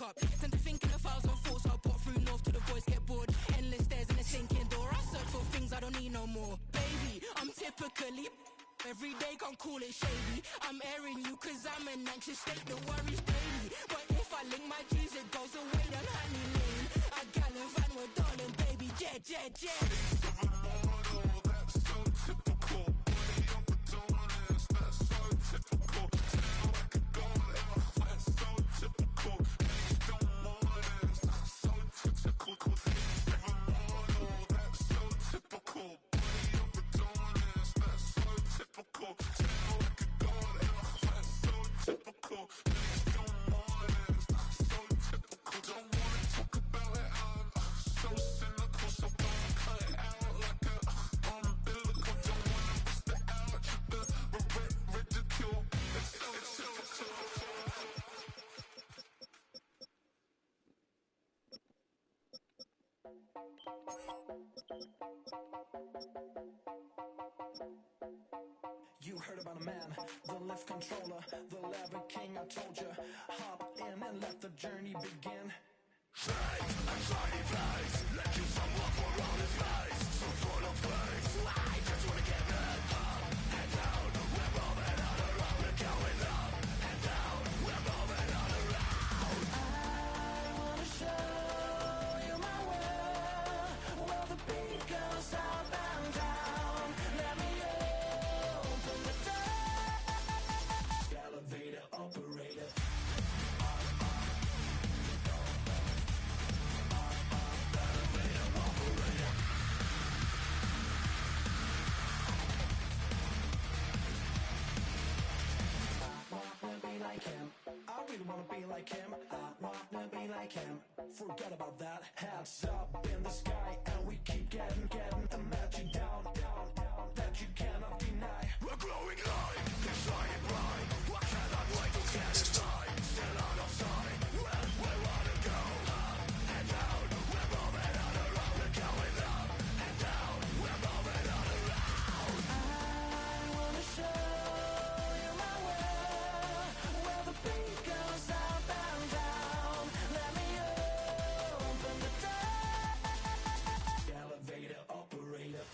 Up. Tend to think in 1,000 thoughts. I'll pop through north till the voice get bored. Endless stairs in a sinking door. I search for things I don't need no more. Baby, I'm typically every day can't call it shady. I'm airing you cause I'm an anxious state that worries daily. But if I link my G's it goes away down Honey Lane. I gallivant with darling baby jet, jet, jet. That's so typical. Body of a Adonis, that's so typical. Tell like a god, that's so typical. You heard about a man, the lift controller, the lever king, I told you. Hop in and let the journey begin. Straight and shiny place, let you someone for all his face. So full of face, I just wanna get it up and down. We're moving on around, we're going up and down. We're moving on around. I wanna show you my world, where the beat goes up and down. Let me open the door. Elevator operator. Like him, I really wanna be like him. I wanna be like him. Forget about that. Hats up in the sky, and we keep getting a magic down, that you cannot deny. We're glowing light, it's shining bright. I cannot wait to get inside. Still out of sight, when we wanna go up and down. We're moving on around, we're going up and down. We're moving on around. I wanna show you my world, where the beat goes up and down. Let me open the door. Elevator operator.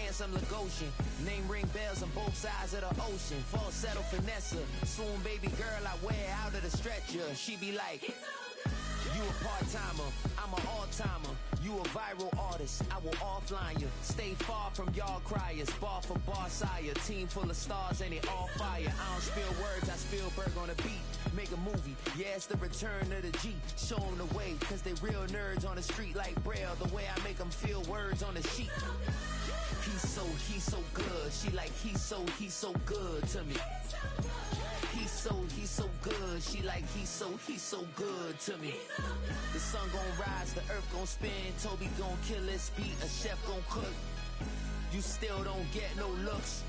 handsome Lagosian. Name ring bells on both sides of the ocean. Falsetto finesse, swoon baby girl I wear out of the stretcher. She be like, you a part-timer, I'm an all-timer. You a viral artist, I will offline you. Stay far from y'all criers, bar for bar sire. Team full of stars and they all fire. I don't spill words, I spill Berg on the beat. Make a movie, yeah, it's the return of the G. Show them the way, cause they real nerds on the street like Braille. The way I make them feel words on the sheet. He's so good. She like, he's so good to me. He's so good. She like, he's so good to me. The sun gon' rise, the earth gon' spin. Toby gon' kill this beat, a chef gon' cook. You still don't get no looks.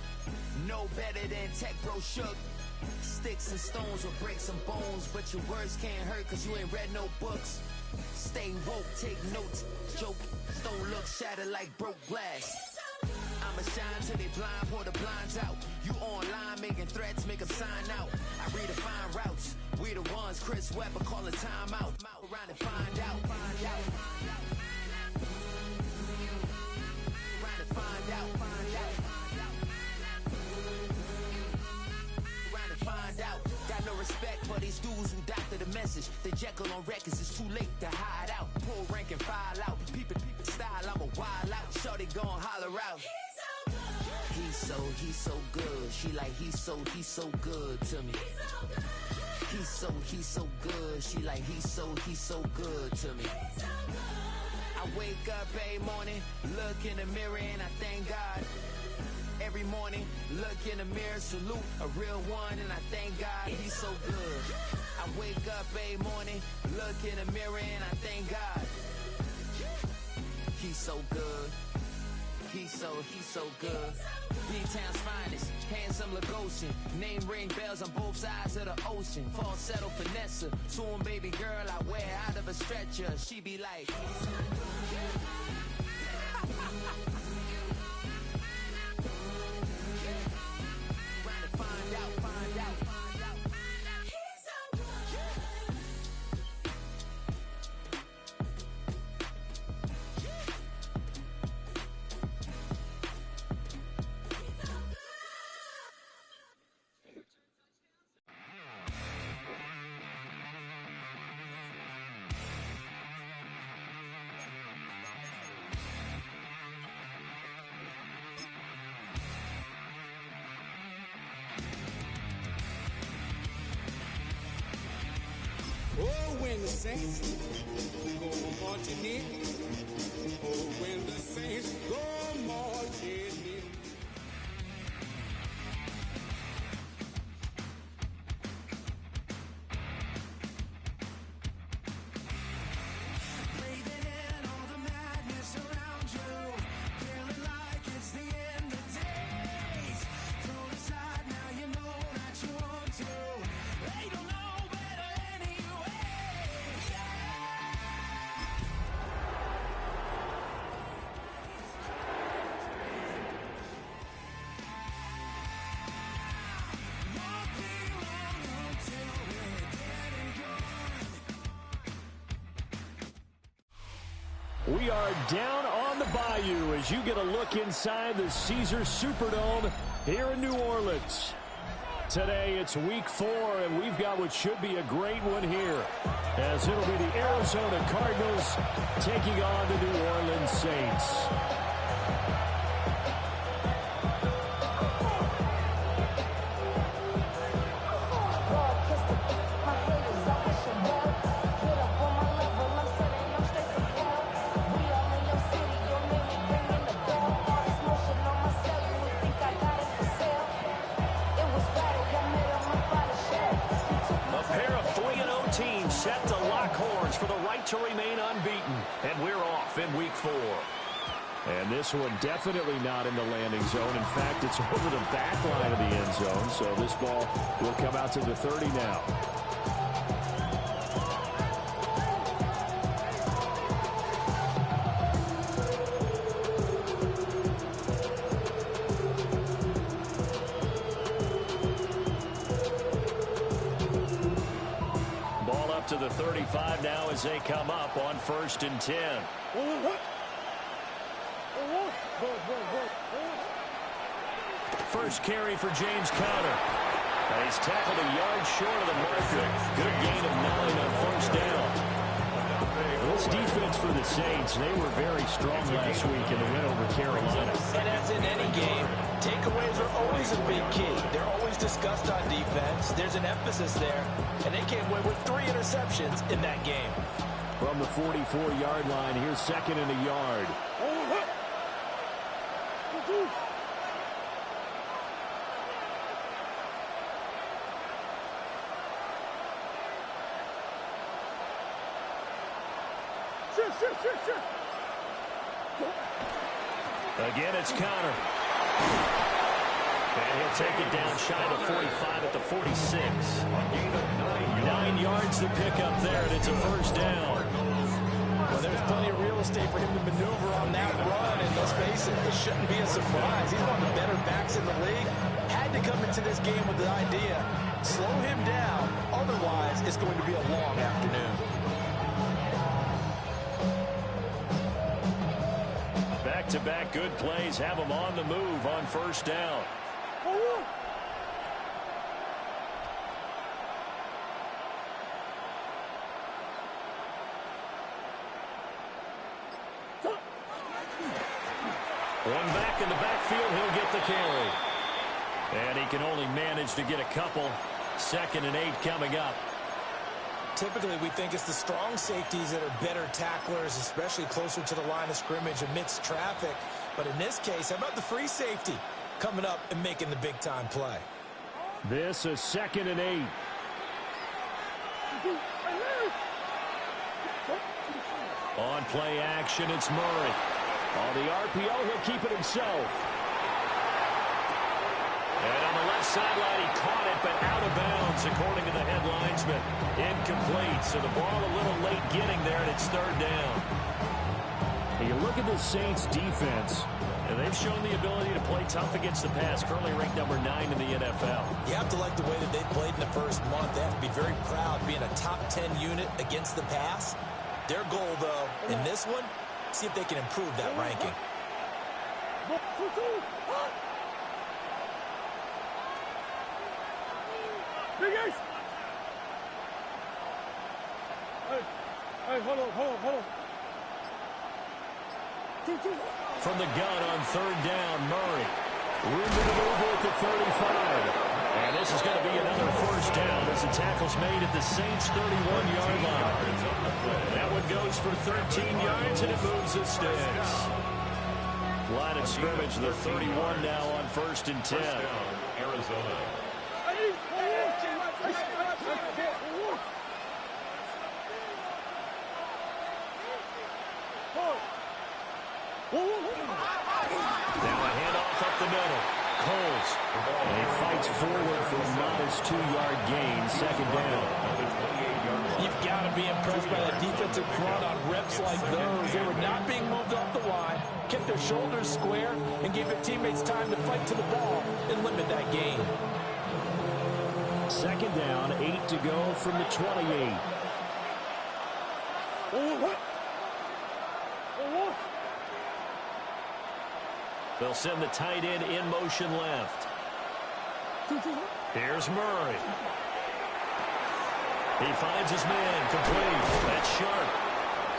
No better than Tech Bro Shook. Sticks and stones will break some bones, but your words can't hurt cause you ain't read no books. Stay woke, take notes, joke. Don't look shattered like broke glass. I'ma shine till they blind, pour the blinds out. You online making threats, make them sign out. I redefine routes, we the ones Chris Webber calling time out. Around and find out. Around and find out. Around and find out. Got no respect for these dudes who doctor the message. They Jekyll on records, it's too late to hide out. Pull rank and file out. Peep style, I'm a wild out. Shorty gon' holler out. He's so good. She like, he's so good to me. He's so good. She like, he's so good to me. I wake up every morning, look in the mirror and I thank God. Every morning, look in the mirror, salute a real one and I thank God he's so good. I wake up every morning, look in the mirror and I thank God. He's so good. He's so good. B-Town's finest, handsome Lagosian. Name ring bells on both sides of the ocean. Falsetto finesse, swoon baby girl I wear out of a stretcher. She be like, trying to find out. Oh, when the saints go marching in. Oh, when the saints go marching in. Breathing in all the madness around you. Feeling like it's the end of days. Throw it aside now, you know that you want to. They don't know better anyway. Won't be long until we're dead and gone. We are down on the bayou as you get a look inside the Caesars Superdome here in New Orleans. Today it's week 4 and we've got what should be a great one here as it'll be the Arizona Cardinals taking on the New Orleans Saints. A pair of 3-0 teams set to lock horns for the right to remain unbeaten. And we're off in week 4. And this one definitely not in the landing zone. In fact, it's over the back line of the end zone. So this ball will come out to the 30 now. Ball up to the 35 now as they come up on 1st and 10. First carry for James Conner. He's tackled a yard short of the marker. Good gain of 9 on first down. This defense for the Saints, they were very strong last week in the win over Carolina. And as in any game, takeaways are always a big key. They're always discussed on defense. There's an emphasis there, and they came away with 3 interceptions in that game. From the 44-yard line, here's second and a yard. Again, it's Conner. And he'll take it down shy of 45 at the 46. 9 yards to pick up there, and it's a first down. Well, there's plenty of real estate for him to maneuver on that run, and let's face it, it shouldn't be a surprise. He's one of the better backs in the league. Had to come into this game with the idea, slow him down, otherwise it's going to be a long afternoon. Back-to-back good plays have him on the move on first down. One back in the backfield, he'll get the carry. And he can only manage to get a couple. 2nd and 8 coming up. Typically, we think it's the strong safeties that are better tacklers, especially closer to the line of scrimmage amidst traffic. But in this case, how about the free safety coming up and making the big-time play? This is 2nd and 8. On play action, it's Murray. On the RPO, he'll keep it himself. And on the left sideline, he caught it, but out of bounds, according to the head linesman. Incomplete, so the ball a little late getting there, and it's 3rd down. You look at the Saints' defense, and they've shown the ability to play tough against the pass, currently ranked number 9 in the NFL. You have to like the way that they've played in the first month. They have to be very proud being a top 10 unit against the pass. Their goal, though, in this one, see if they can improve that ranking. Hey, hold on. From the gun on 3rd down, Murray. Room to maneuver at the 35. And this is going to be another first down as the tackle's made at the Saints' 31-yard line. That one goes for 13 yards, and it moves the sticks. Line of scrimmage, the 31 now on 1st and 10. Arizona. Now a handoff up the middle. Coles. And he fights forward for a modest 2-yard gain. 2nd down. You've got to be impressed by that defensive front on reps like those. They were not being moved off the line, kept their shoulders square, and gave their teammates time to fight to the ball and limit that gain. 2nd down, 8 to go from the 28. They'll send the tight end in motion left. Here's Murray. He finds his man, complete. That's sharp.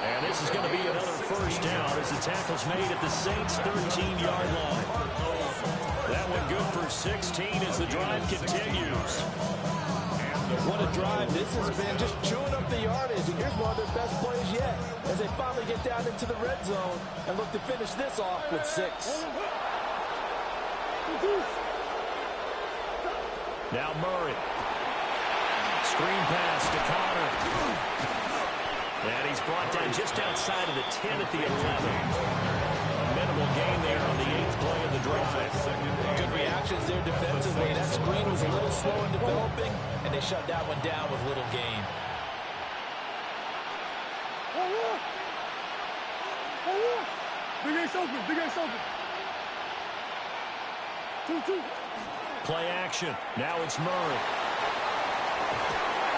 And this is going to be another first down as the tackle's made at the Saints' 13-yard line. That one good for 16 as the drive continues. What a drive this has been, just chewing up the yardage. And here's one of their best plays yet as they finally get down into the red zone and look to finish this off with 6. Now Murray. Screen pass to Conner. And he's brought down just outside of the 10 at the 11. A minimal gain there on the 8th play of the drive. Good reactions there defensively. That screen was a little slow in developing, and they shut that one down with little gain. Big Ace open. 2-2. Play action. Now it's Murray.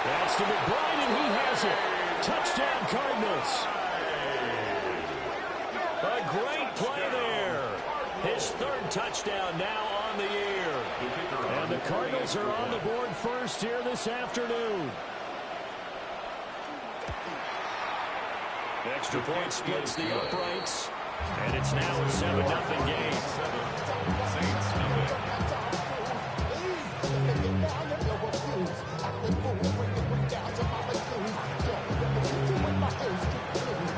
That's to McBride, and he has it. Touchdown, Cardinals. A great play there. His 3rd touchdown now on the year. And the Cardinals are on the board first here this afternoon. Extra point splits the uprights. And it's now a 7-0 game.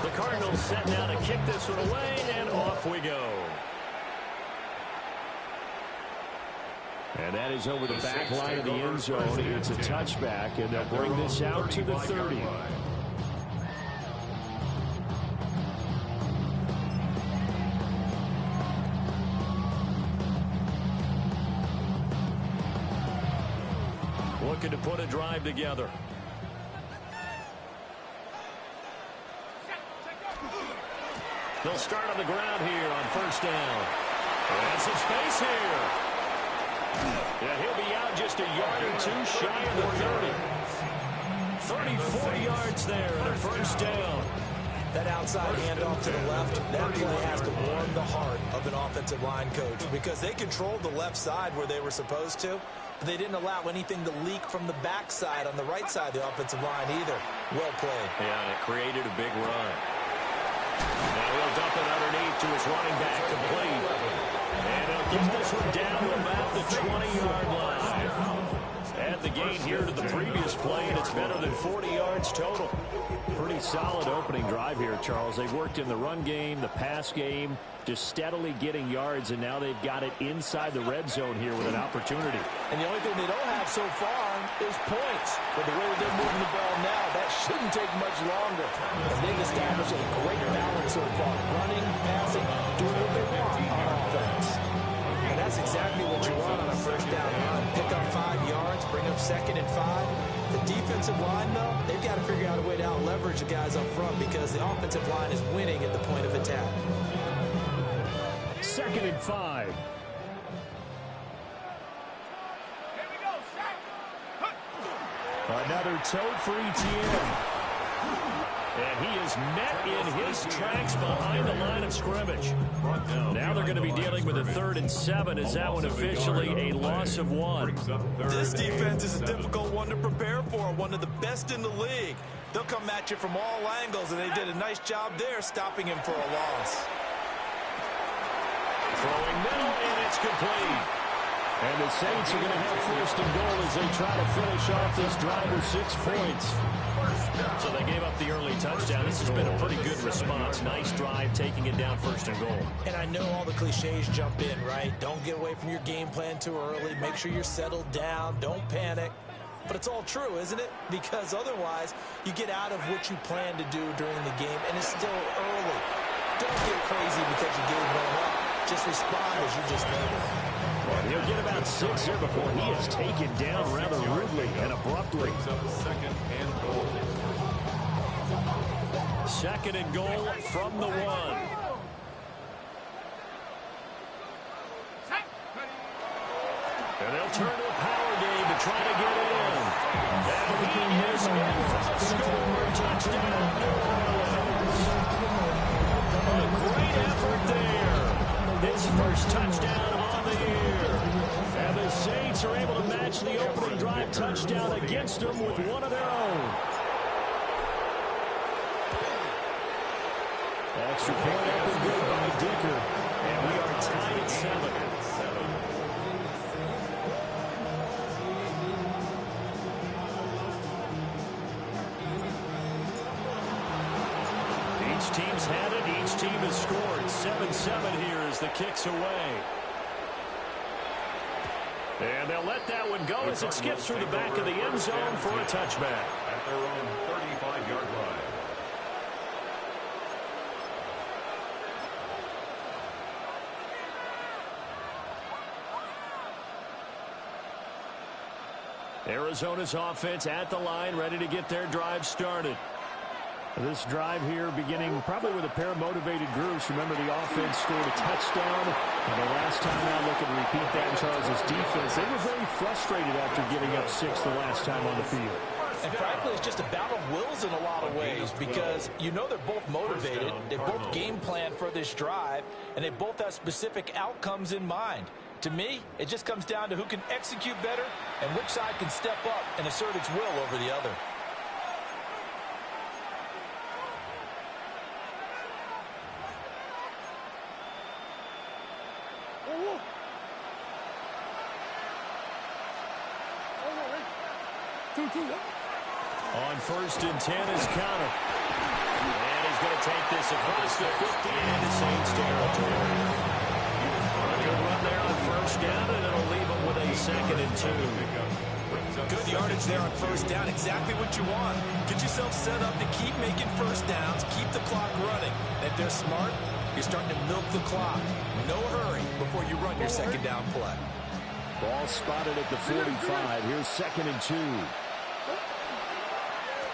The Cardinals set now to kick this one away, and off we go. And that is over the back line of the end zone. It's a touchback, and they'll bring this out to the 30. Looking to put a drive together. They'll start on the ground here on first down. And some space here. Yeah, he'll be out just a yard or two shy of the 30. 30, 40 yards there and a first down. That outside handoff to the left, that play has to warm the heart of an offensive line coach because they controlled the left side where they were supposed to, but they didn't allow anything to leak from the backside on the right side of the offensive line either. Well played. Yeah, and it created a big run. Now he'll dump it underneath to his running back, complete. And he'll get this one down to about the 20-yard line. Add the gain here to the previous play, and it's better than 40 yards total. Pretty solid opening drive here, Charles. They've worked in the run game, the pass game, just steadily getting yards, and now they've got it inside the red zone here with an opportunity. And the only thing they don't have so far is points. But the way they're moving the ball now, that shouldn't take much longer. And they've established a great balance so far. Running, passing, doing what they want on offense. And that's exactly what you want on a first down run. Pick up 5 yards, bring up 2nd and 5. The defensive line, though, they've got to figure out a way to out-leverage the guys up front because the offensive line is winning at the point of attack. 2nd and 5. Another tote for Etienne. And he is met in his tracks behind the line of scrimmage. Now they're going to be dealing with a 3rd and 7 as that one officially a loss of 1. This defense is a difficult one to prepare for, one of the best in the league. They'll come at you from all angles, and they did a nice job there stopping him for a loss. Throwing middle, and it's complete. And the Saints are going to have 1st and goal as they try to finish off this drive with 6 points. So they gave up the early touchdown. This has been a pretty good response. Nice drive, taking it down 1st and goal. And I know all the cliches jump in, right? Don't get away from your game plan too early. Make sure you're settled down. Don't panic. But it's all true, isn't it? Because otherwise, you get out of what you plan to do during the game, and it's still early. Don't get crazy because you gave one up. Just respond as you just noted. And he'll get about 6 here before he is taken down rather rudely and abruptly. 2nd and goal from the 1. And they'll turn to a power game to try to get it in. And he is in for the score. Touchdown, New Orleans. A great effort there. His first touchdown on the year. And the Saints are able to match the opening drive touchdown against them with one of their own. Extra point up and good by Dicker. And we are tied at 7. Each team's had it. Each team has scored. 7-7 here as the kick's away. And they'll let that one go as it skips through the back of the end zone for a touchback. At their own 35-yard line. Arizona's offense at the line, ready to get their drive started. This drive here beginning probably with a pair of motivated groups. Remember, the offense scored a touchdown. And the last time out, looking to repeat that in Charles's defense, they were very frustrated after giving up 6 the last time on the field. And frankly, it's just a battle of wills in a lot of ways because you know they're both motivated. They both game plan for this drive, and they both have specific outcomes in mind. To me, it just comes down to who can execute better and which side can step up and assert its will over the other. On 1st and 10 is Connor. And he's going to take this across the 50 and into Saints territory. A good run there on 1st down, and it'll leave him with a 2nd and 2. Good yardage there on 1st down. Exactly what you want. Get yourself set up to keep making 1st downs, keep the clock running. And if they're smart, you're starting to milk the clock. No hurry before you run your 2nd down play. Ball spotted at the 45. Here's 2nd and 2.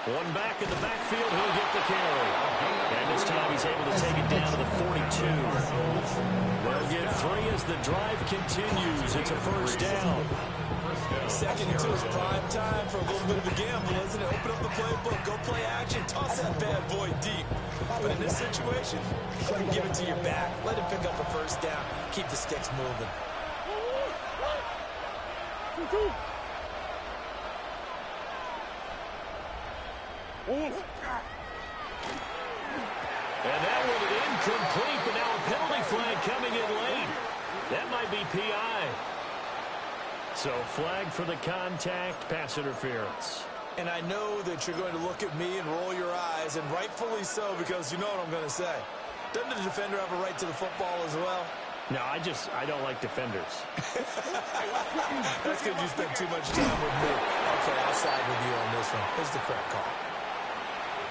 One back in the backfield, he'll get the carry. And this time he's able to take it down to the 42. They'll get 3 as the drive continues. It's a 1st down. 2nd and 2 is prime time for a little bit of a gamble, isn't it? Open up the playbook, go play action, toss that bad boy deep. But in this situation, let him give it to your back. Let him pick up a 1st down. Keep the sticks moving. And that one incomplete, but now a penalty flag coming in late. That might be PI. So flag for the contact, pass interference. And I know that you're going to look at me and roll your eyes, and rightfully so, because you know what I'm going to say. Doesn't the defender have a right to the football as well? No, I don't like defenders. That's because you spend too much time with me. Okay, I'll side with you on this one. Here's the correct call.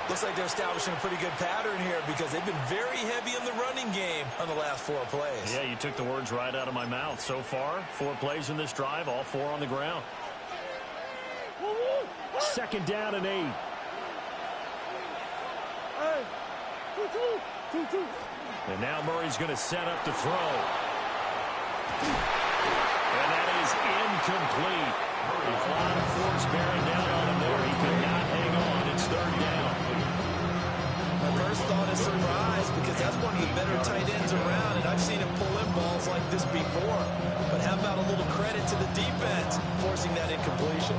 Looks like they're establishing a pretty good pattern here because they've been very heavy in the running game on the last 4 plays. Yeah, you took the words right out of my mouth. So far, 4 plays in this drive, all 4 on the ground. 2nd down and 8. And now Murray's going to set up to throw. And that is incomplete. A lot of force bearing down on him there. He could not hang on. It's 3rd down. My first thought is surprise because that's one of the better tight ends around, and I've seen him pull in balls like this before. But how about a little credit to the defense forcing that incompletion?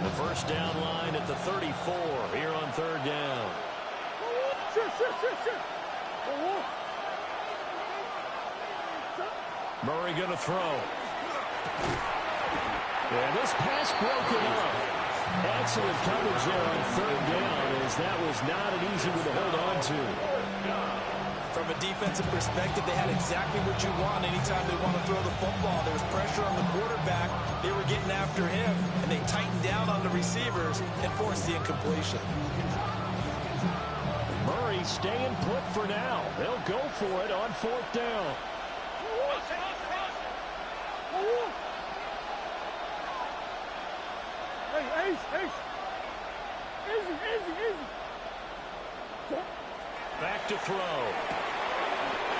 The 1st down line at the 34 here on 3rd down. Murray going to throw. And this pass broken up. Excellent coverage there on 3rd down, as that was not an easy one to hold on to. From a defensive perspective, they had exactly what you want anytime they want to throw the football. There was pressure on the quarterback. They were getting after him, and they tightened down on the receivers and forced the incompletion. Murray staying put for now. They'll go for it on 4th down. Back to throw.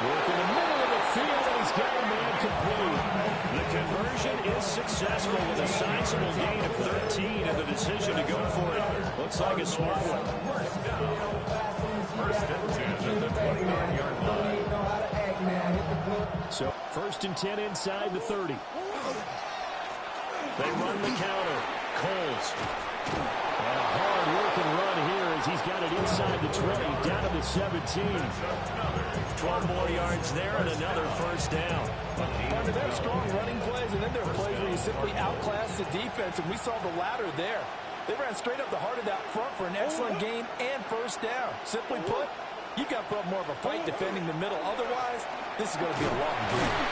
Work in the middle of the field, and he's got a man complete. The conversion is successful with a sizable gain of 13, and the decision to go for it looks like a smart one. 1st and 10 at the 29-yard line. So 1st and 10 inside the 30. They run the counter. Coles. And a hard-working run here as he's got it inside the 20, down to the 17. 12 more yards there and another 1st down. They have strong running plays, and then there are plays where you simply outclass the defense, and we saw the latter there. They ran straight up the heart of that front for an excellent gain and 1st down. Simply put, you've got to put up more of a fight defending the middle. Otherwise, this is going to be a long game.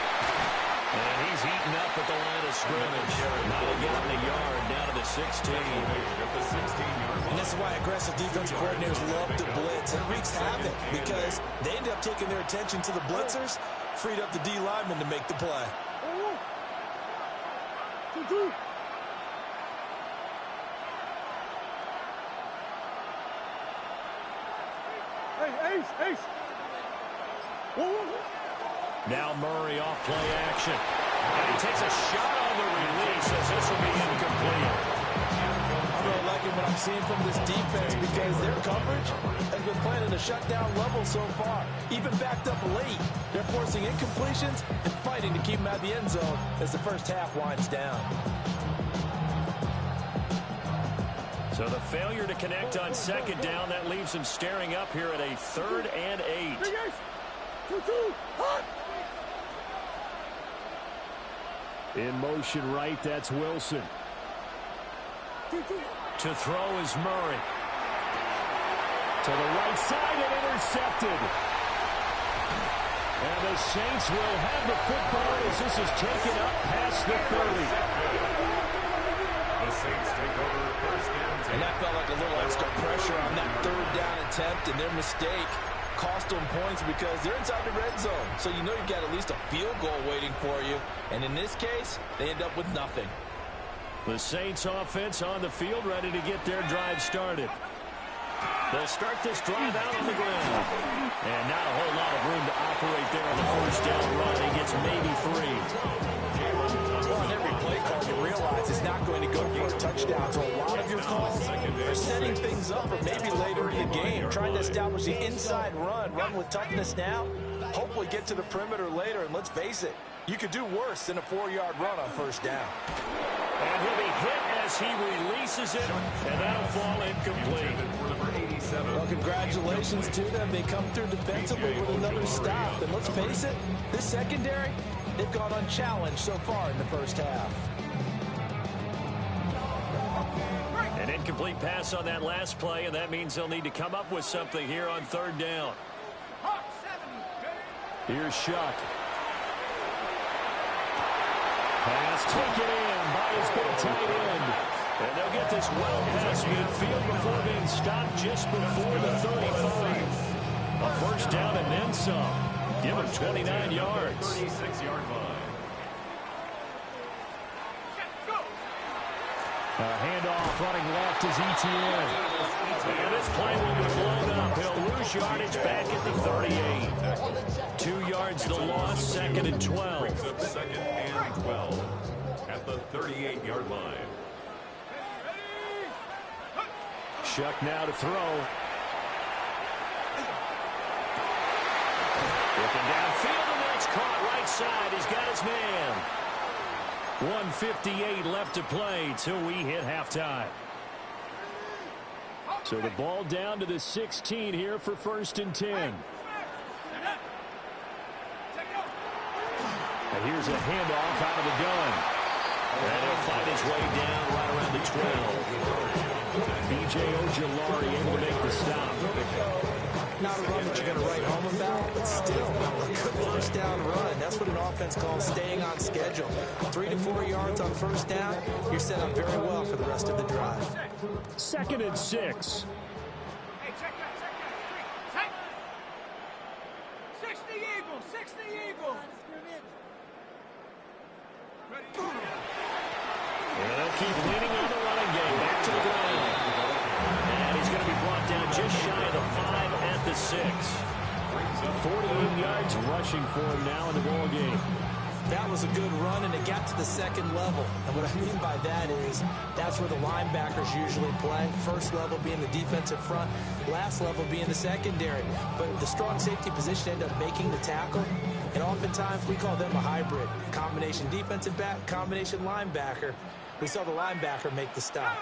And he's heating up at the line of scrimmage. Now they get him the yard down to the 16. And this is why aggressive defensive coordinators love to blitz. It wreaks havoc because they end up taking their attention to the blitzers, freed up the D lineman to make the play. Now Murray off play action. And he takes a shot on the release as this will be incomplete. I'm really liking what I'm seeing from this defense because their coverage has been playing at a shutdown level so far. Even backed up late, they're forcing incompletions and fighting to keep them out of the end zone as the first half winds down. So the failure to connect on second down, that leaves him staring up here at a 3rd and 8. In motion right, that's Wilson. To throw is Murray. To the right side and intercepted. And the Saints will have the football as this is taken up past the 30. The Saints take over first down. And that felt like a little extra pressure on that 3rd down attempt, and their mistake cost them points because they're inside the red zone. So you know you've got at least a field goal waiting for you. And in this case, they end up with nothing. The Saints offense on the field, ready to get their drive started. They'll start this drive out on the ground. And not a whole lot of room to operate there on the first down run. He gets maybe 3. Well, in every play call, you realize it's not going to go for a touchdown. So a lot of your calls are setting things up for maybe later in the game, trying to establish the inside run with toughness now, hopefully get to the perimeter later. And let's face it, you could do worse than a 4-yard run on first down. And he'll be hit as he releases it, and that'll fall incomplete. Well, congratulations to them. They come through defensively with another stop. And let's face it, this secondary, they've gone unchallenged so far in the first half. An incomplete pass on that last play, and that means they'll need to come up with something here on 3rd down. Here's Shuck. Pass taken in by his big tight end. And they'll get this well past midfield before being stopped just before the 35. A first down and then some. Give him 29 yards. 36-yard line. A handoff running left is ETN. And this play will be blown up. He'll lose yardage back at the 38. 2 yards the loss, 2nd and 12. 2nd and 12 at the 38-yard line. Shuck now to throw. Looking downfield, and that's caught right side. He's got his man. 1:58 left to play till we hit halftime. So the ball down to the 16 here for 1st and 10. And here's a handoff out of the gun. And he'll fight his way down right around the 12. B.J. Ojulari able to make the stop. Not a run that you're going to write home about, but still a good first down run. That's what an offense calls staying on schedule. 3 to 4 yards on first down, you're set up very well for the rest of the drive. 2nd and 6. Hey, check that. 60 Eagles, 60 Eagles. And they'll keep leaning on the running game. Back to the ground. And he's going to be brought down just shy of the 5 at the 6. 48 yards rushing for him now in the ball game. That was a good run, and it got to the 2nd level. And what I mean by that is that's where the linebackers usually play. First level being the defensive front, last level being the secondary. But the strong safety position ended up making the tackle. And oftentimes we call them a hybrid. Combination defensive back, combination linebacker. We saw the linebacker make the stop.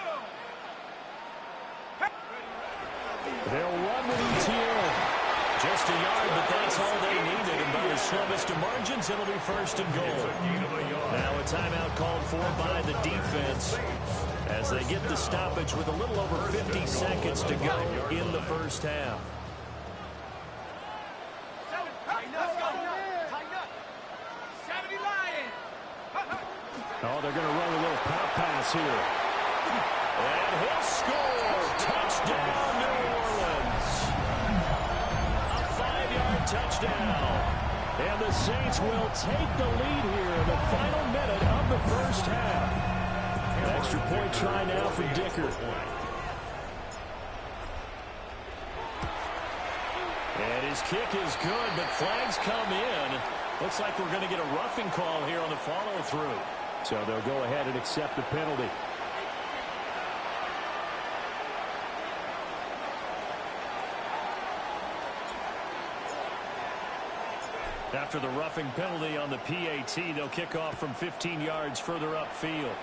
They'll run with ETN. Just a yard, but that's all they needed. And by the slimmest of margins, it'll be 1st and goal. Now a timeout called for by the defense as they get the stoppage with a little over 50 seconds to go in the first half. Oh, they're going to run a little pop pass here. And he'll score. Touchdown, New Orleans. A 5-yard touchdown. And the Saints will take the lead here in the final minute of the first half. An extra point try now for Dicker. And his kick is good, but flags come in. Looks like we're going to get a roughing call here on the follow-through. So they'll go ahead and accept the penalty. After the roughing penalty on the PAT, they'll kick off from 15 yards further upfield.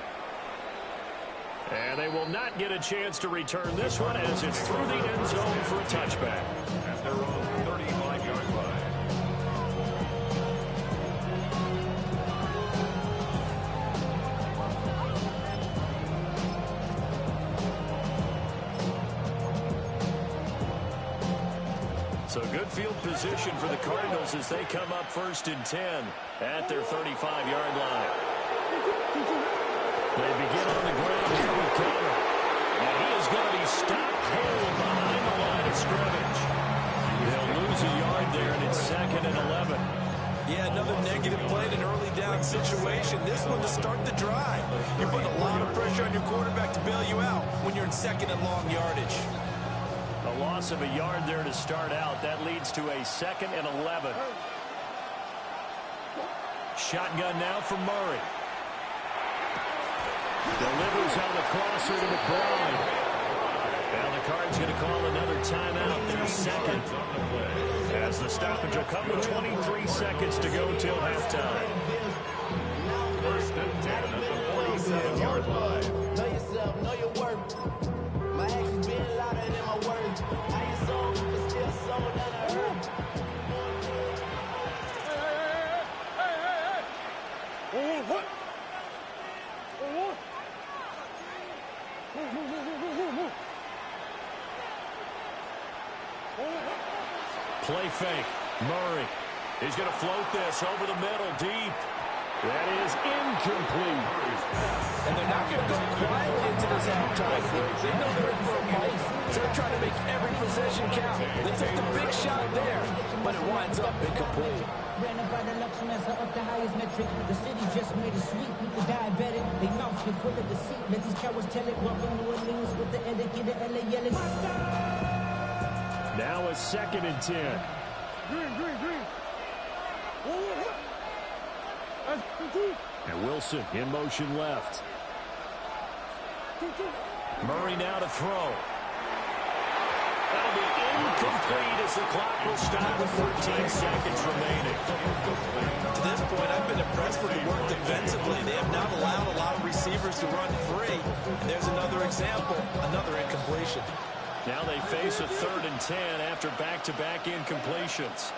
And they will not get a chance to return this one as it's through the end zone for a touchback. At their own 35-yard line. So good field position for the Cardinals as they come up 1st and 10 at their 35-yard line. They begin on the ground here with Connor. And he is going to be stopped cold behind the line of scrimmage. They'll lose a yard there, and it's 2nd and 11. Yeah, another negative play in an early down situation. This one to start the drive. You're putting a lot of pressure on your quarterback to bail you out when you're in 2nd and long yardage. A loss of a yard there to start out. That leads to a 2nd and 11. Shotgun now for Murray. Delivers on the crosser to McBride. Now the Cards going to call another timeout. Their second. As the stoppage will come with 23 seconds to go till halftime. 1st and 10 at the 47-yard line. Know yourself, know your worth. My actions being louder than my words. How you sold, but still sold and I hurt. Play fake. Murray. He's going to float this over the middle deep. That is incomplete. And they're not going to go quietly into this halftime. They know they're in for a fight, so they're trying to make every possession count. They took the big shot there, but it winds up incomplete. Ran about the luxury as up the highest metric. The city just made it sweet. People diabetic. They mouths get full of deceit. Let these cowards tell it. Welcome to Orleans with the etiquette of LA yelling. Now a 2nd and 10. Green. And Wilson in motion left. Murray now to throw. That'll be incomplete as the clock will stop with 13 seconds remaining. To this point, I've been impressed with the work defensively. They have not allowed a lot of receivers to run free. And there's another example, another incompletion. Now they face a 3rd and 10 after back-to-back incompletions.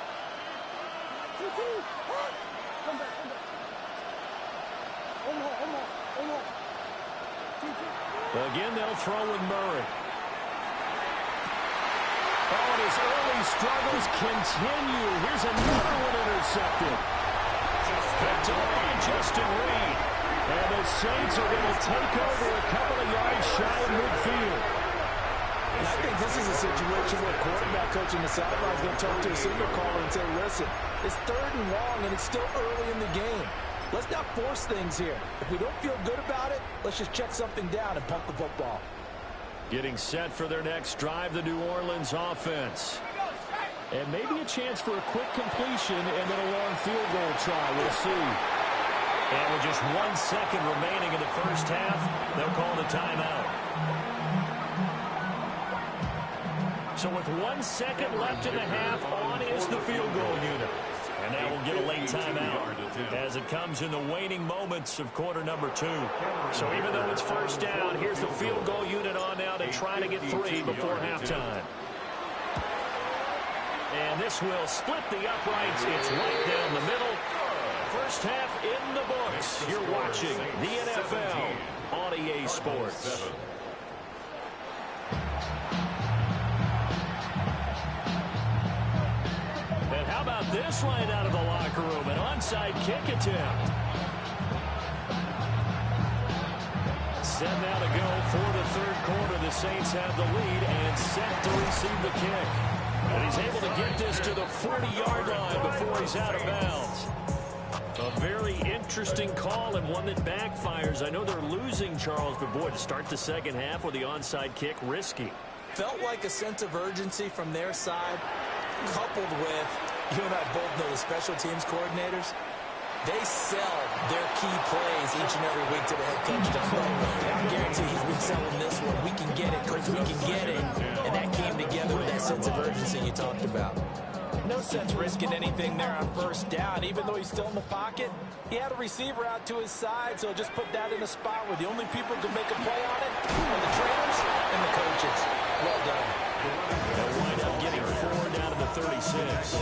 Again, they'll throw with Murray. Oh, and his early struggles continue. Here's another one intercepted. Picked up by Justin Reed. And the Saints are going to take over a couple of yards shy of midfield. And I think this is a situation where quarterback coach in the sideline is going to talk to a signal caller and say, listen, it's 3rd and long and it's still early in the game. Let's not force things here. If we don't feel good about it, let's just check something down and punt the football. Getting set for their next drive, the New Orleans offense. And maybe a chance for a quick completion and then a long field goal try. We'll see. And with just 1 second remaining in the first half, they'll call the timeout. So with 1 second left in the half, on is the field goal unit. And now we'll get a late timeout as it comes in the waning moments of quarter number 2. So even though it's first down, here's the field goal unit on now to try to get 3 before halftime. And this will split the uprights. It's right down the middle. First half in the books. You're watching the NFL on EA Sports. And how about this right out of the locker room? An onside kick attempt. Set now to go for the 3rd quarter. The Saints have the lead and set to receive the kick. And he's able to get this to the 40-yard line before he's out of bounds. A very interesting call and one that backfires. I know they're losing, Charles, but boy, to start the second half with the onside kick, risky. Felt like a sense of urgency from their side, coupled with, you and I both know the special teams coordinators, they sell their key plays each and every week to the head coach. And I guarantee he's been selling this one. We can get it, coach, we can get it. And that came together with that sense of urgency you talked about. No sense risking anything there on first down. Even though he's still in the pocket, he had a receiver out to his side, so just put that in a spot where the only people who can make a play on it are the trainers and the coaches. Well done. They'll wind up getting 4 down to the 36.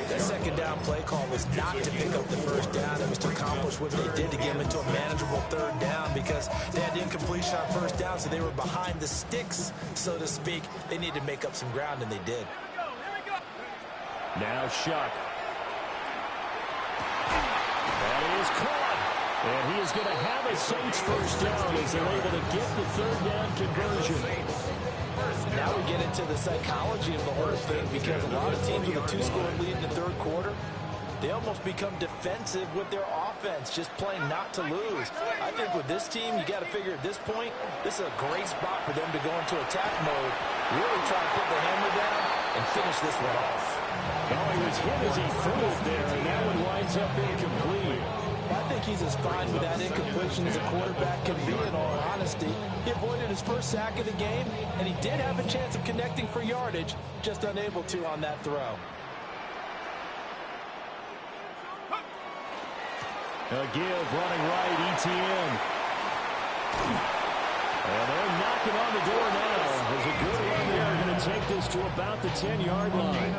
That second down play call was not to pick up the first down. It was to accomplish what they did to get them into a manageable third down because they had incompletion on first down, so they were behind the sticks, so to speak. They needed to make up some ground, and they did. Now Shuck. That is caught. And he is going to have a Saints first down as they're able to get the third down conversion. Now we get into the psychology of the whole thing because a lot of teams with a 2-score lead in the third quarter, they almost become defensive with their offense, just playing not to lose. I think with this team, you got to figure at this point, this is a great spot for them to go into attack mode, really try to put the hammer down and finish this one off. Well, he was hit as he threw it there, and that one winds up incomplete. I think he's as fine with that incompletion as a quarterback can be, in all honesty. He avoided his first sack of the game, and he did have a chance of connecting for yardage, just unable to on that throw. A give running right, ETN. And they're knocking on the door now. There's a good run there. Going to take this to about the 10-yard line.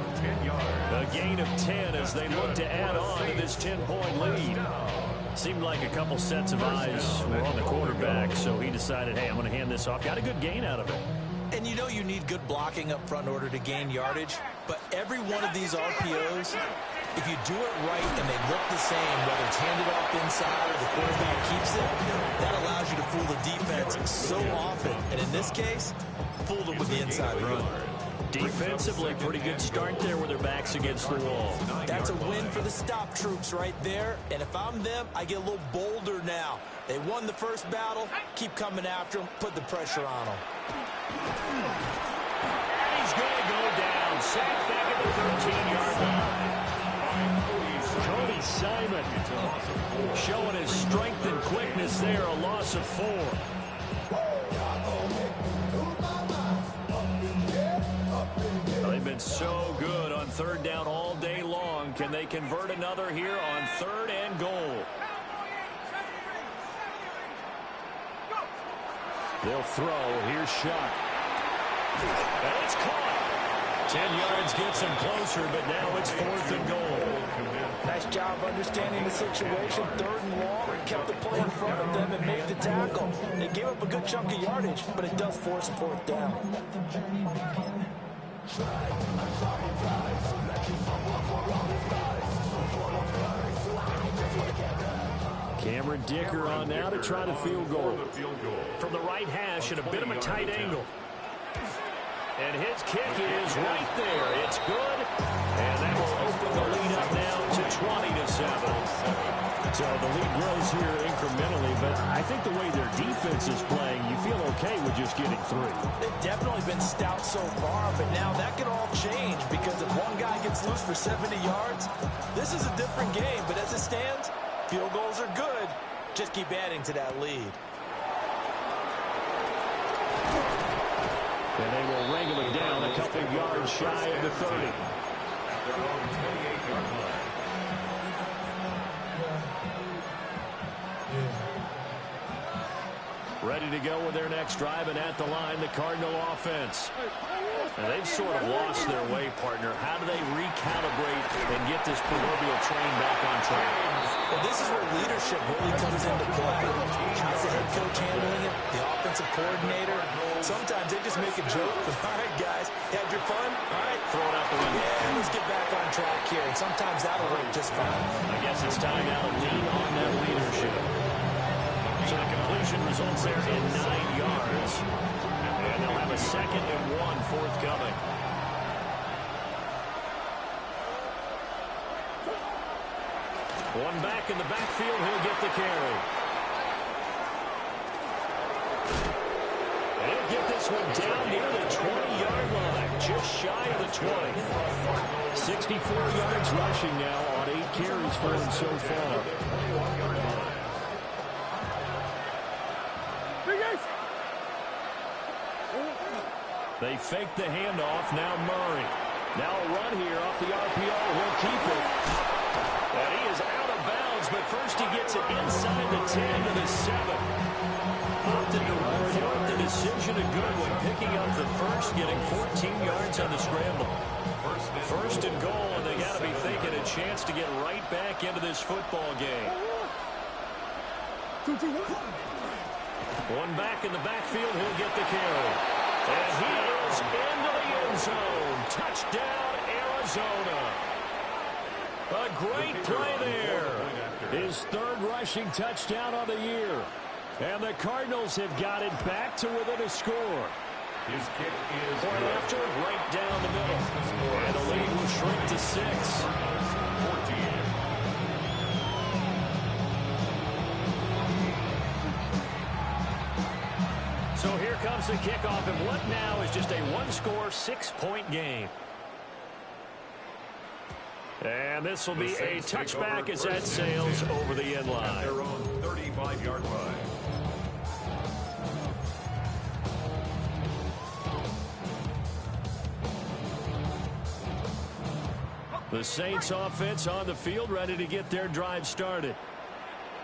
A gain of 10 as they look to add on to this 10-point lead. Seemed like a couple sets of eyes were on the quarterback, so he decided, hey, I'm going to hand this off. Got a good gain out of it. And you know you need good blocking up front in order to gain yardage, but every one of these RPOs, if you do it right and they look the same, whether it's handed off inside or the quarterback keeps it, that allows you to fool the defense so often. And in this case, fooled them with the inside run. Defensively, pretty good start there with their backs against the wall. That's a win for the stop troops right there. And if I'm them, I get a little bolder now. They won the first battle. Keep coming after them. Put the pressure on them. And he's going to go down. Sacked back at the 13-yard line. Cody Simon showing his strength and quickness there. A loss of 4. They've been so good on third down all day long. Can they convert another here on 3rd and goal? They'll throw. Here's Shuck. And it's caught. 10 yards gets him closer, but now it's 4th and goal. Nice job understanding the situation. 3rd and long. Kept the play in front of them and made the tackle. They gave up a good chunk of yardage, but it does force a 4th down. Cameron Dicker on now to try the field goal. From the right hash at a bit of a tight angle. And his kick is right there. It's good. And that will open the lead up now to 20-7. So the lead grows here incrementally, but I think the way their defense is playing, you feel okay with just getting 3. They've definitely been stout so far, but now that could all change because if one guy gets loose for 70 yards, this is a different game. But as it stands, field goals are good. Just keep adding to that lead. And they will wrangle it down a couple yards shy of the 30. Ready to go with their next drive, and at the line, the Cardinal offense. And they've sort of lost their way, partner. How do they recalibrate and get this proverbial train back on track? Well, this is where leadership really comes into play. How's the head coach handling it? The offensive coordinator? Sometimes they just make a joke. All right, guys, had your fun? All right, throw it out the window. Yeah, let's get back on track here. And sometimes that'll work just fine. I guess it's time now to lean on that leadership. So the completion results there in 9 yards. And they'll have a 2nd and 1 forthcoming. One back in the backfield, he'll get the carry. And he'll get this one down near the 20-yard line, just shy of the 20. 64 yards rushing now on 8 carries for him so far. They fake the handoff. Now Murray. Now a run here off the RPO. He'll keep it. And he is out of bounds, but first he gets it inside the 10 to the 7. Opted to run for it. The decision a good one. Picking up the first, getting 14 yards on the scramble. First and goal, and they got to be thinking a chance to get right back into this football game. One back in the backfield, he'll get the carry. And he is into the end zone. Touchdown, Arizona. A great play there. His third rushing touchdown of the year. And the Cardinals have got it back to within a score. His kick is point after, right down the middle. And the lead will shrink to 6. 14. So here comes the kickoff, and what now is just a one-score, 6-point game. And this will be a touchback as that sails over the end line. Their own 35-yard line. The Saints offense on the field, ready to get their drive started.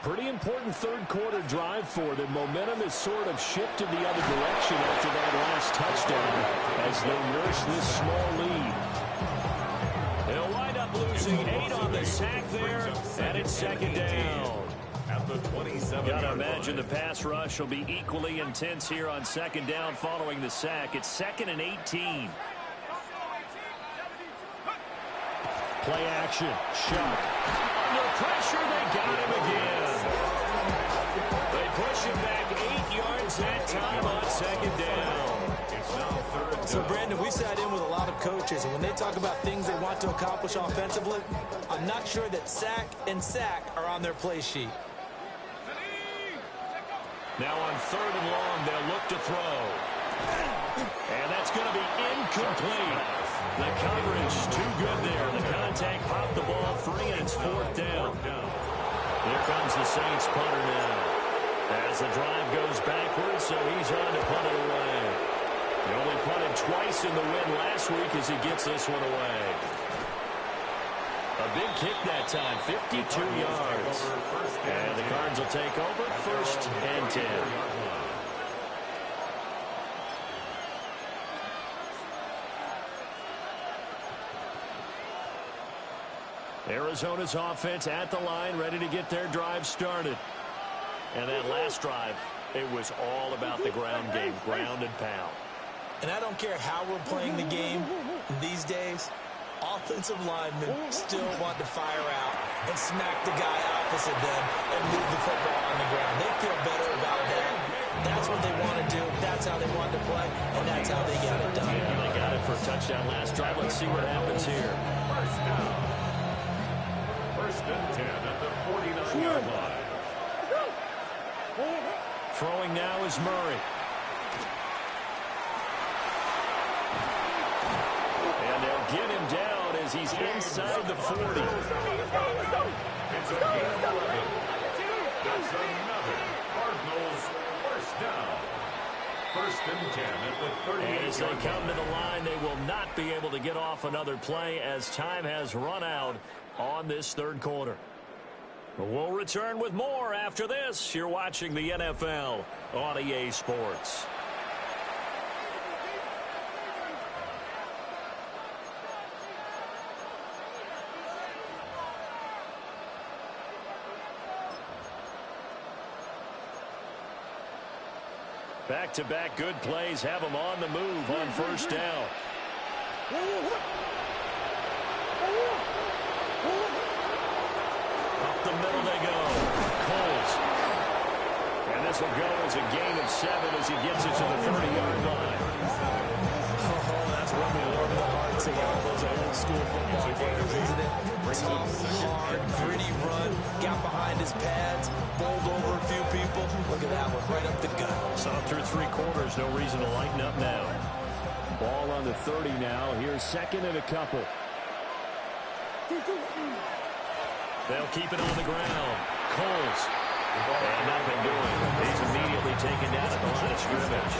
Pretty important third-quarter drive for them. Momentum has sort of shifted the other direction after that last touchdown as they nurse this small lead. They'll wind up losing 8 on the sack there, and it's second down. At the 27. Gotta imagine the pass rush will be equally intense here on second down following the sack. It's 2nd and 18. Play action. Shuck. Under pressure, they got him again. They push him back 8 yards that time on second down. It's now third down. So, Brandon, we sat in with a lot of coaches, and when they talk about things they want to accomplish offensively, I'm not sure that sack and sack are on their play sheet. Now on 3rd and long, they'll look to throw. And that's going to be incomplete. The coverage too good there. The contact popped the ball free, and it's 4th down. Here comes the Saints punter now. As the drive goes backwards, so he's on to punt it away. He only punted twice in the win last week as he gets this one away. A big kick that time, 52 yards. And the Cards will take over 1st and 10. Arizona's offense at the line, ready to get their drive started. And that last drive, it was all about the ground game, ground and pound. And I don't care how we're playing the game these days, offensive linemen still want to fire out and smack the guy opposite them and move the football on the ground. They feel better about that. That's what they want to do. That's how they want to play, and that's how they got it done. Yeah, they got it for a touchdown last drive. Let's see what happens here. First down. 1st and 10 at the 49-yard line. Throwing now is Murray. And they'll get him down as he's inside the 40. It's a gain of 11. That's another Cardinals first down. 1st and 10 at the 38-yard line. And as they come to the line, they will not be able to get off another play as time has run out on this third quarter. We'll return with more after this. You're watching the NFL on EA Sports. Back-to-back good plays have them on the move on first down. Up the middle they go. Coles. And this will go as a gain of 7 as he gets it to the 30-yard line. Oh, that's what we warm the hearts of all those old school football players, isn't it? Tough, hard, gritty run, got behind his pads, bowled over a few people. Look at that one, right up the gut. Saw through 3 quarters, no reason to lighten up now. Ball on the 30 now. Here's 2nd and a couple. They'll keep it on the ground. Coles. And nothing doing. He's immediately taken down at the line of scrimmage.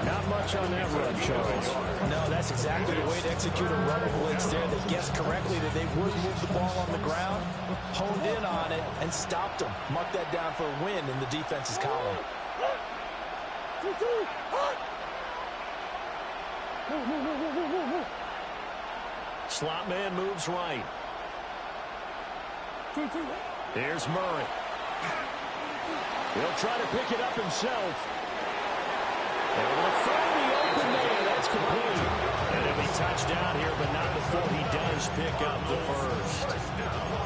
Not much much on that run, Charles. No, that's exactly the way to execute a rubber blitz there. They guessed correctly that they would move the ball on the ground, honed in on it, and stopped them. Mark that down for a win in the defense's column. Slot man moves right. Here's Murray. He'll try to pick it up himself. Able to find the open man. That's complete. And he'll be touchdown here, but not before he does pick up the first.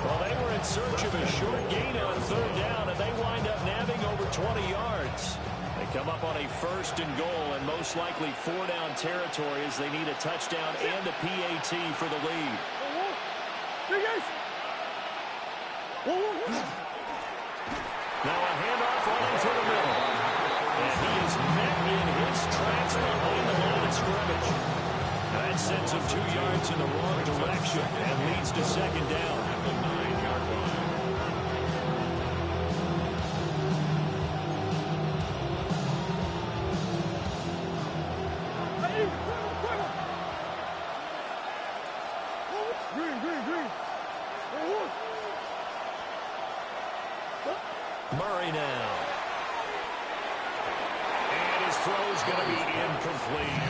Well, they were in search of a short gain on third down, and they wind up nabbing over 20 yards. They come up on a 1st and goal, and most likely 4-down territory as they need a touchdown and a PAT for the lead. Now a handoff running for the middle. And he is met in his tracks behind the line of scrimmage. That sends him 2 yards in the wrong direction and leads to 2nd down. At the 9-yard line. Murray now. And his throw is going to be incomplete.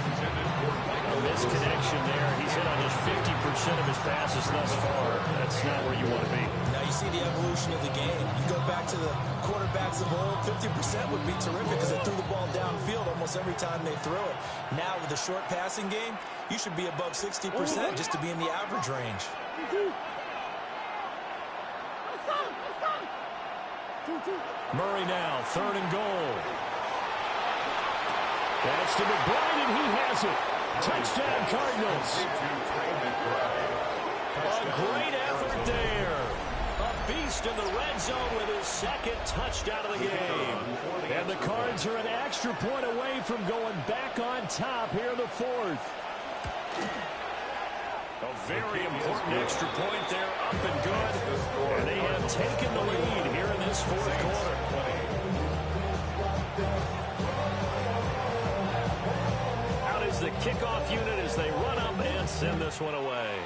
A misconnection there. He's hit on just 50% of his passes thus far. That's not where you want to be. Now you see the evolution of the game. You go back to the quarterbacks of old, 50% would be terrific because they threw the ball downfield almost every time they threw it. Now with the short passing game, you should be above 60% just to be in the average range. Murray now, 3rd and goal. That's to McBride, and he has it. Touchdown, Cardinals. A great effort there. A beast in the red zone with his 2nd touchdown of the game. And the Cards are an extra point away from going back on top here in the 4th. A very important extra point there, up and good. And they have taken the lead here in this 4th quarter. Out is the kickoff unit as they run up and send this one away.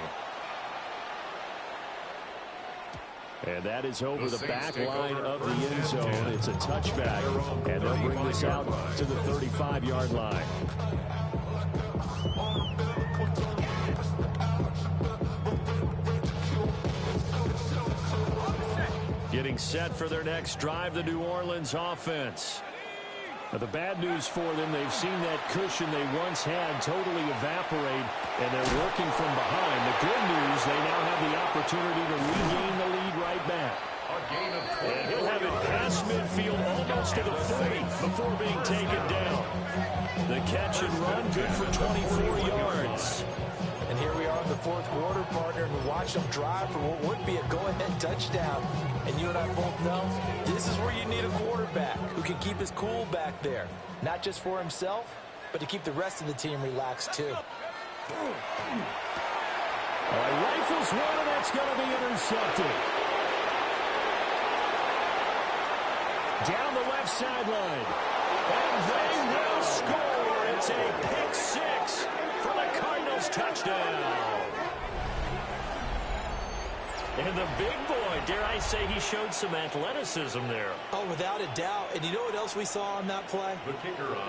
And that is over the back line of the end zone. It's a touchback, and they'll bring this out to the 35-yard line. Getting set for their next drive, the New Orleans offense. Now, the bad news for them, they've seen that cushion they once had totally evaporate, and they're working from behind. The good news, they now have the opportunity to regain the lead right back. And he'll have it past midfield almost to the 40 before being taken down. The catch and run, good for 24 yards. And here we are in the 4th quarter, partner, and we watch them drive for what would be a go-ahead touchdown. And you and I both know this is where you need a quarterback who can keep his cool back there. Not just for himself, but to keep the rest of the team relaxed, too. Rifles one, and that's going to be intercepted. Down the left sideline. And they will score. It's a pick 6 for the Cardinals touchdown. And the big boy, dare I say, he showed some athleticism there. Oh, without a doubt. And you know what else we saw on that play?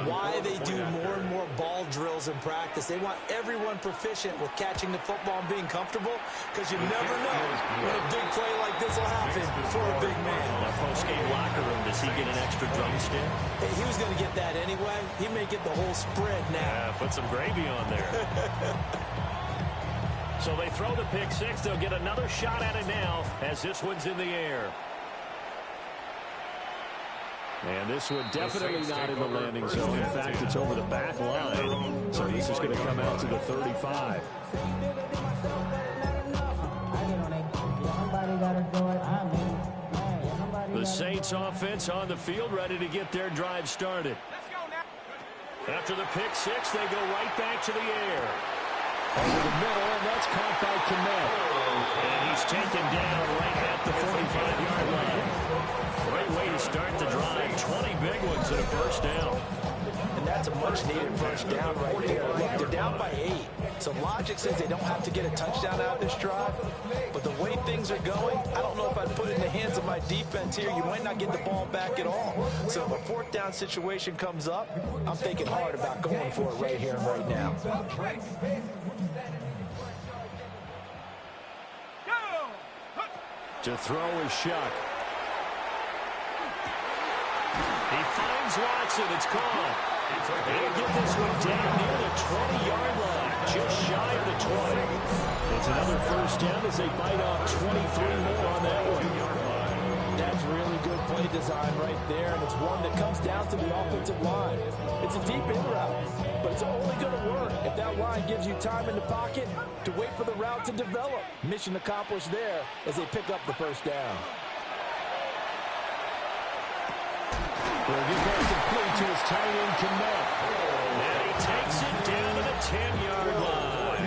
Why they do more and more ball drills in practice. They want everyone proficient with catching the football and being comfortable, because you never know when a big play like this will happen for a big man. Our post-game locker room, does he get an extra drumstick? Hey, he was going to get that anyway. He may get the whole spread now. Yeah, put some gravy on there. So they throw the pick 6. They'll get another shot at it now as this one's in the air. And this one definitely not in the landing zone. In fact, it's over the back line. So this is going to come out to the 35. The Saints offense on the field, ready to get their drive started. After the pick 6, they go right back to the air. Over the middle, and that's caught by Kmet. And he's taken down right at the 45-yard line. Great way to start the drive. 20 big ones and a first down. And that's a much-needed first down right there. Look, they're down by 8. So logic says they don't have to get a touchdown out of this drive. But the way things are going, I don't know if I'd put it in the hands of my defense here. You might not get the ball back at all. So if a fourth down situation comes up, I'm thinking hard about going for it right here and right now. To throw is Shuck. He finds Watson. It's caught. He'll get this one down near the 20-yard line, just shy of the 20. It's another first down as they bite off 23 more on that one. That's really good play design right there, and it's one that comes down to the offensive line. It's a deep in route, but it's only going to work if that line gives you time in the pocket to wait for the route to develop. Mission accomplished there as they pick up the first down. Will get that complete to his tight end, Connect. And he takes it down to the 10-yard line.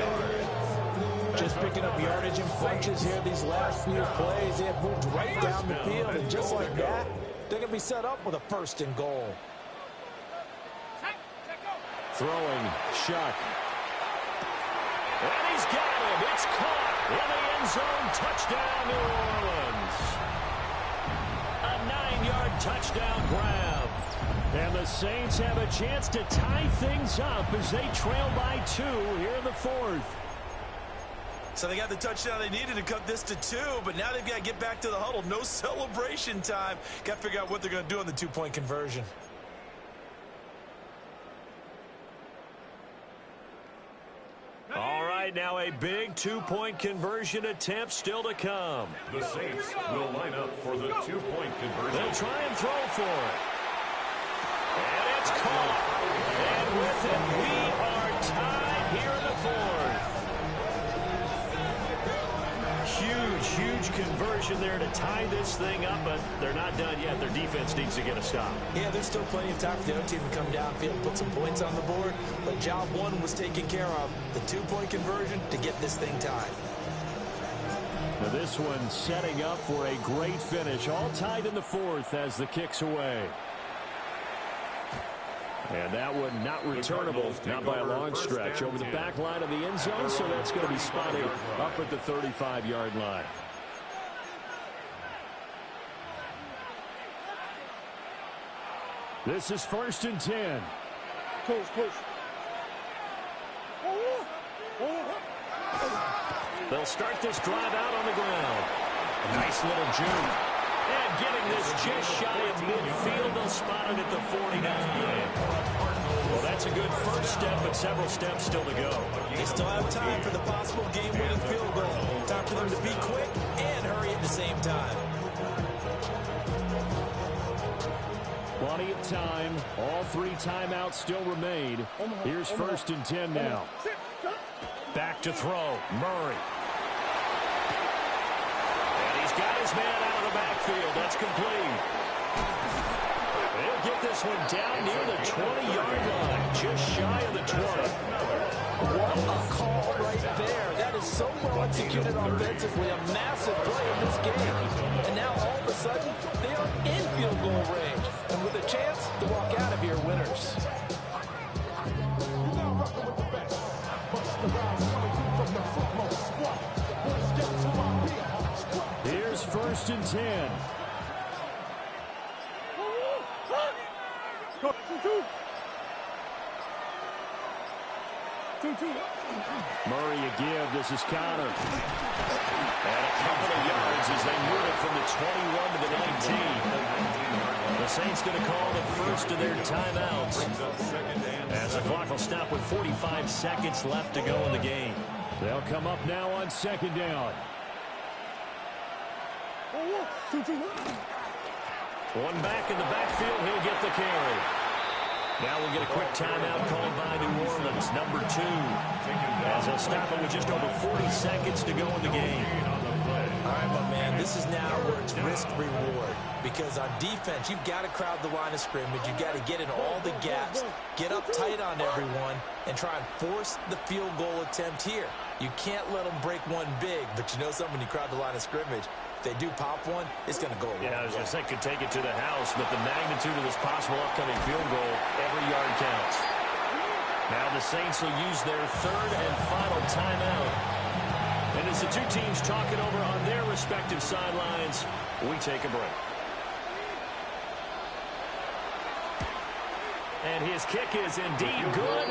Just picking up yardage in bunches here these last few plays. They have moved right down the field, and just like that, they're going to be set up with a first and goal. Throwing, Shuck. And he's got him. It's caught in the end zone. Touchdown, New Orleans. A 9-yard touchdown grab. And the Saints have a chance to tie things up as they trail by 2 here in the fourth. So they got the touchdown they needed to cut this to 2, but now they've got to get back to the huddle. No celebration time. Got to figure out what they're going to do on the 2-point conversion. All right, now a big 2-point conversion attempt still to come. The Saints will line up for the 2-point conversion. They'll try and throw for it. And it's caught. And with it, we are tied here in the fourth. Huge conversion there to tie this thing up, but they're not done yet. Their defense needs to get a stop. Yeah, there's still plenty of time for the other team to come downfield and put some points on the board, but job 1 was taken care of. The 2-point conversion to get this thing tied. Now this one setting up for a great finish. All tied in the fourth as the kick's away. And that one not returnable, not by a long stretch, over the back line of the end zone, so that's going to be spotted up at the 35-yard line. This is 1st and 10. Push. They'll start this drive out on the ground. A nice little juke. And getting this just shy of midfield, they'll spot it at the 49. Well, that's a good first step, but several steps still to go. They still have time for the possible game-winning field goal. Time for them to be quick and hurry at the same time. Plenty of time. All 3 timeouts still remain. Here's 1st and 10 now. Back to throw. Murray. And he's got his man out of the backfield. That's complete. They'll get this one down near the 20-yard line, just shy of the 20. What a call right there. That is so well executed offensively. A massive play in this game. And now all of a sudden, they are in field goal range. And with a chance to walk out of here winners. Here's 1st and 10. Murray a give. This is Connor. And a couple of yards as they move it from the 21 to the 19. The Saints going to call the first of their timeouts, as the clock will stop with 45 seconds left to go in the game. They'll come up now on 2nd down. One back in the backfield. He'll get the carry. Now we'll get a quick timeout called by New Orleans, number 2, as they'll stop it with just over 40 seconds to go in the game. All right, my man, this is now where it's risk-reward. Because on defense, you've got to crowd the line of scrimmage. You've got to get in all the gaps, get up tight on everyone, and try and force the field goal attempt here. You can't let them break one big, but you know something, when you crowd the line of scrimmage, if they do pop one, it's going to go away. Yeah, I was going to say, could take it to the house, but the magnitude of this possible upcoming field goal, every yard counts. the Saints will use their third and final timeout. And as the two teams talk it over on their respective sidelines, we take a break. And his kick is indeed good.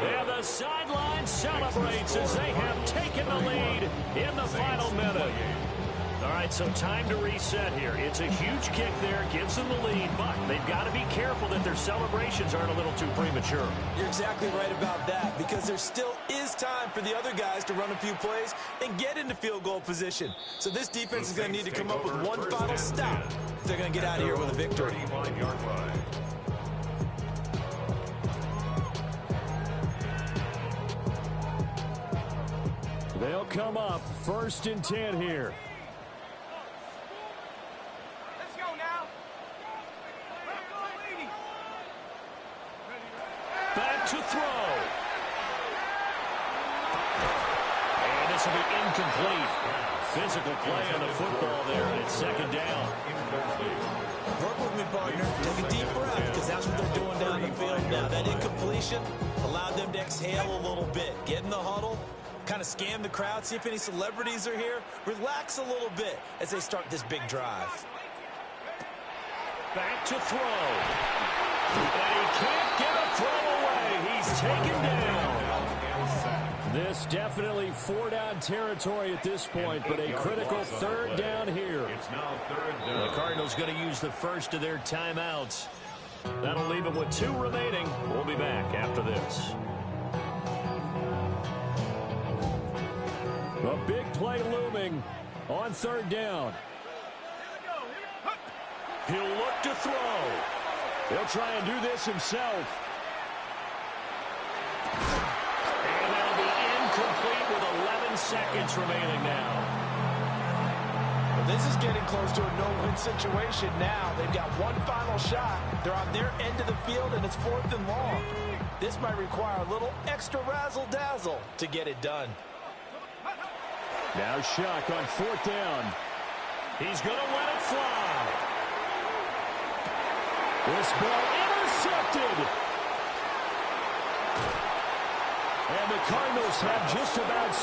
And the sideline celebrates as they have taken the lead in the final minute. All right, so time to reset here. It's a huge kick there, gives them the lead, but they've got to be careful that their celebrations aren't a little too premature. You're exactly right about that, because there still is time for the other guys to run a few plays and get into field goal position. So this defense is going to need to come up with one final stop if they're going to get out of here with a victory. 35-yard line. They'll come up 1st and 10 here. Let's go now. Back to throw. And this will be incomplete. Physical play on the football there, and it's 2nd down. Work with me, partner. Take a deep breath, because that's what they're doing down the field now. That incompletion allowed them to exhale a little bit. Get in the huddle, kind of scan the crowd, see if any celebrities are here. Relax a little bit as they start this big drive. Back to throw. And he can't get a throw away. He's taken down. This definitely 4-down territory at this point, but a critical 3rd down here. It's now 3rd down. The Cardinals going to use the first of their timeouts. That'll leave them with 2 remaining. We'll be back after this. A big play looming on 3rd down. He'll look to throw. He'll try and do this himself. And that'll be incomplete with 11 seconds remaining now. Well, this is getting close to a no-win situation now. They've got one final shot. They're on their end of the field, and it's 4th and long. This might require a little extra razzle-dazzle to get it done. Now Shuck on 4th down. He's going to let it fly. This ball intercepted. And the Cardinals have just about